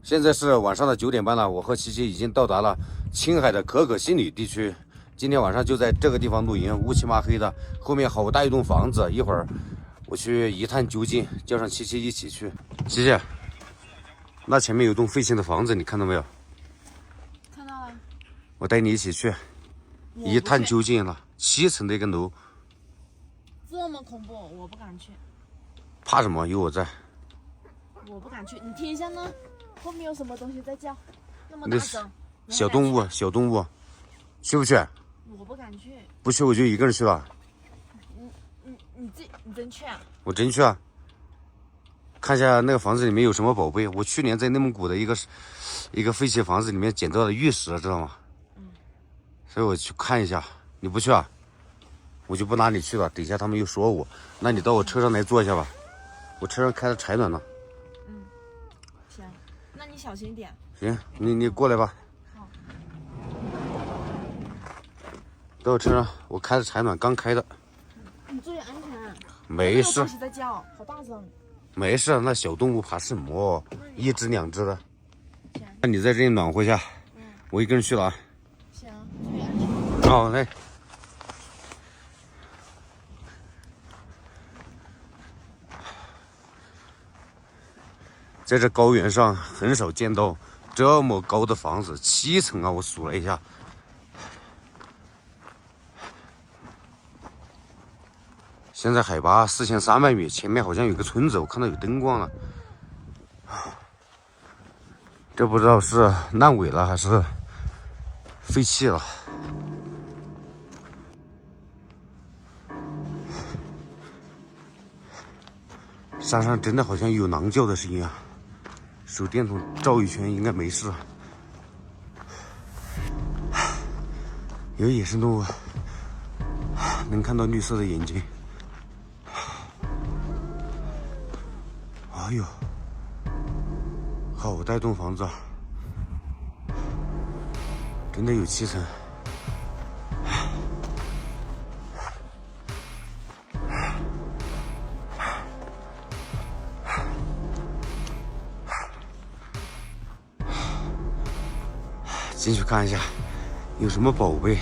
现在是晚上的9点半了，我和琪琪已经到达了青海的可可西里地区。今天晚上就在这个地方露营，乌漆麻黑的，后面好大一栋房子。一会儿我去一探究竟，叫上琪琪一起去。琪琪，那前面有栋废弃的房子，你看到没有？看到了。我带你一起去，一探究竟了。7层的一个楼，这么恐怖，我不敢去。怕什么？有我在。我不敢去，你听一下呢，后面有什么东西在叫，那么大声。小动物，小动物，去不去？我不敢去。不去我就一个人去了。你真去啊？我真去啊！看一下那个房子里面有什么宝贝。我去年在内蒙古的一个废弃房子里面捡到了玉石，知道吗？所以我去看一下。你不去啊？我就不拿你去了，等一下他们又说我。那你到我车上来坐一下吧，我车上开的柴暖呢。行，那你小心一点。行，你过来吧。好。到我车上，我开的柴暖，刚开的。你注意安全。没事。有东西在叫，好大声。没事，那小动物怕什么？1只2只的。行。那你在这里暖和一下。我一个人去了啊。行，注意安全。好嘞。在这高原上很少见到这么高的房子，7层啊！我数了一下。现在海拔4300米，前面好像有个村子，我看到有灯光了。这不知道是烂尾了还是废弃了。山上真的好像有狼叫的声音啊！手电筒照一圈应该没事。有野生动物，能看到绿色的眼睛。哎呦，好大栋房子啊！真的有7层。进去看一下，有什么宝贝？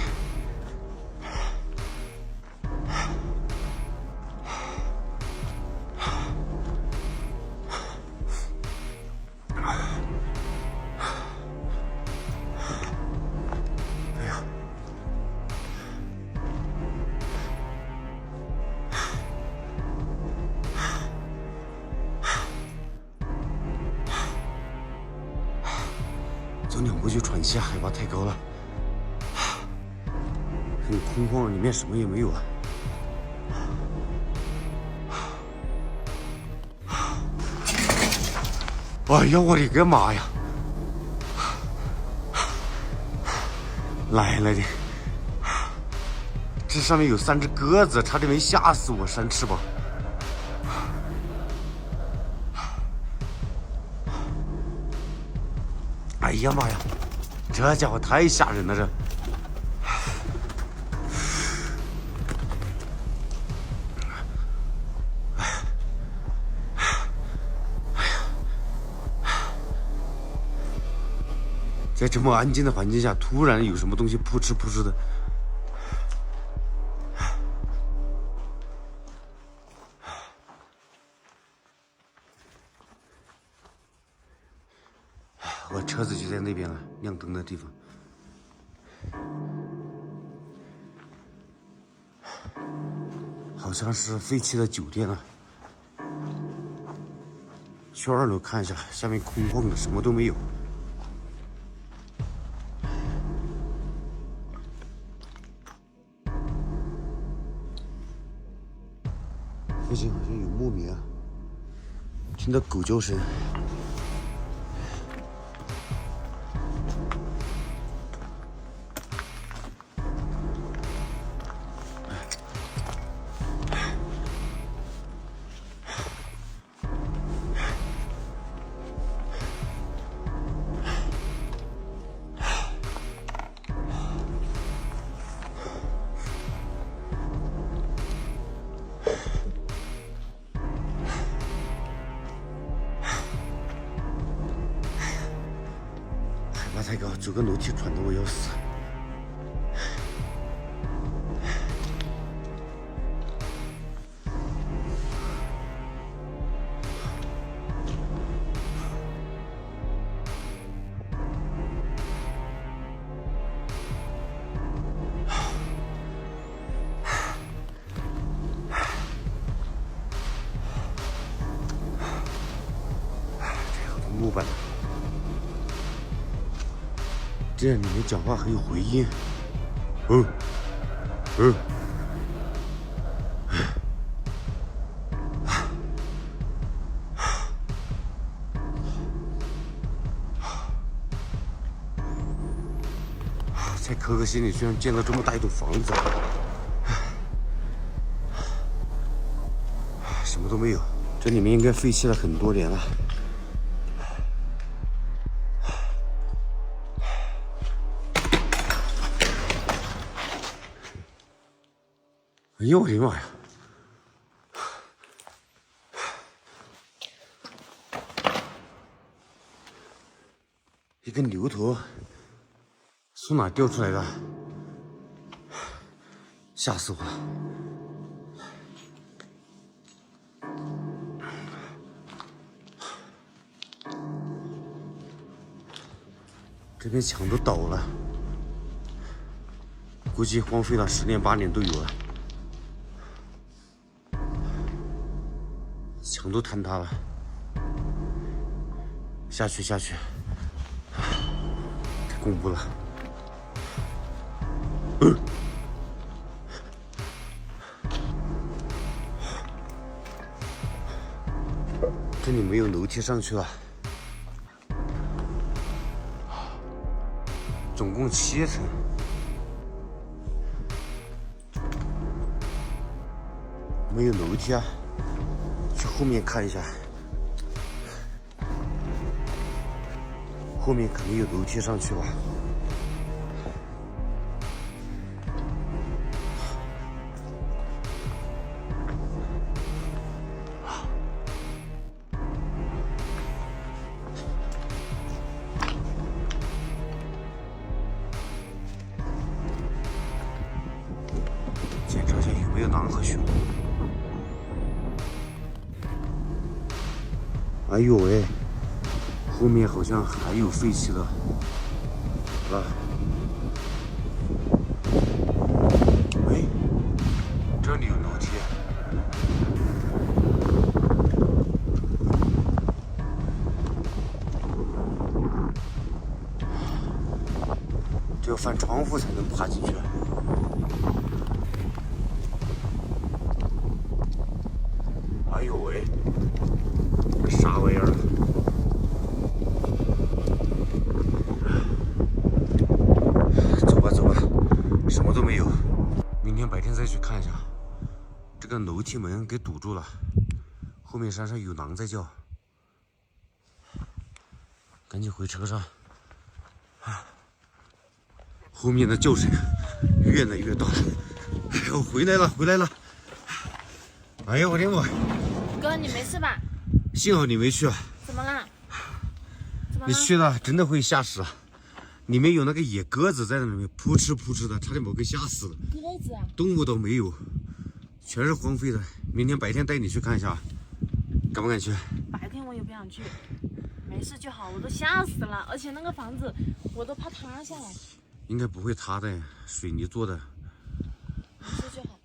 哎呀！走2步就喘气，海拔太高了，很空旷，里面什么也没有啊。哎呀，我的个妈呀！来了的，这上面有3只鸽子，差点没吓死我，扇翅膀。哎呀妈呀，这家伙太吓人了！这，在这么安静的环境下，突然有什么东西扑哧扑哧的。我车子就在那边了，亮灯的地方。好像是废弃的酒店啊。去2楼看一下，下面空旷的，什么都没有。附近好像有牧民啊，听到狗叫声。太高，走个楼梯喘得我要死。木板，这样你们讲话很有回音。在可可西里居然建了这么大一栋房子，什么都没有，这里面应该废弃了很多年了。哎呦我的妈呀！一根牛头从哪掉出来的？吓死我了！这边墙都倒了，估计荒废了10年8年都有了。墙都坍塌了，下去，太恐怖了。这里没有楼梯上去了，总共7层。没有楼梯啊，去后面看一下，后面肯定有楼梯上去吧。检查一下有没有狼和熊。哎呦喂，后面好像还有废弃的啊！喂，这里有楼梯。这要翻窗户才能爬进去。哎呦喂，这啥玩意儿？走吧，什么都没有。明天白天再去看一下。这个楼梯门给堵住了，后面山上有狼在叫。赶紧回车上。后面的叫声越来越大了。哎呦，回来了！哎呀，我的妈！哥，你没事吧？幸好你没去啊。怎么了？你去了真的会吓死。里面有那个野鸽子在那里面扑哧的，差点把我给吓死了。鸽子啊？动物都没有，全是荒废的。明天白天带你去看一下，敢不敢去？白天我也不想去，没事就好，我都吓死了。而且那个房子我都怕塌下来。应该不会塌的，水泥做的。没事就好。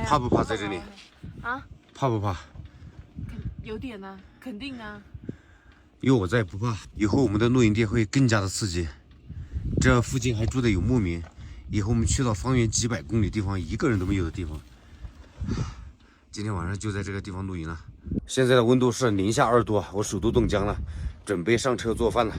怕不怕在这里？啊？怕不怕？有点呢，肯定啊。有我在不怕。以后我们的露营地会更加的刺激。这附近还住的有牧民，以后我们去到方圆几百公里地方一个人都没有的地方。今天晚上就在这个地方露营了。现在的温度是零下2度，我手都冻僵了，准备上车做饭了。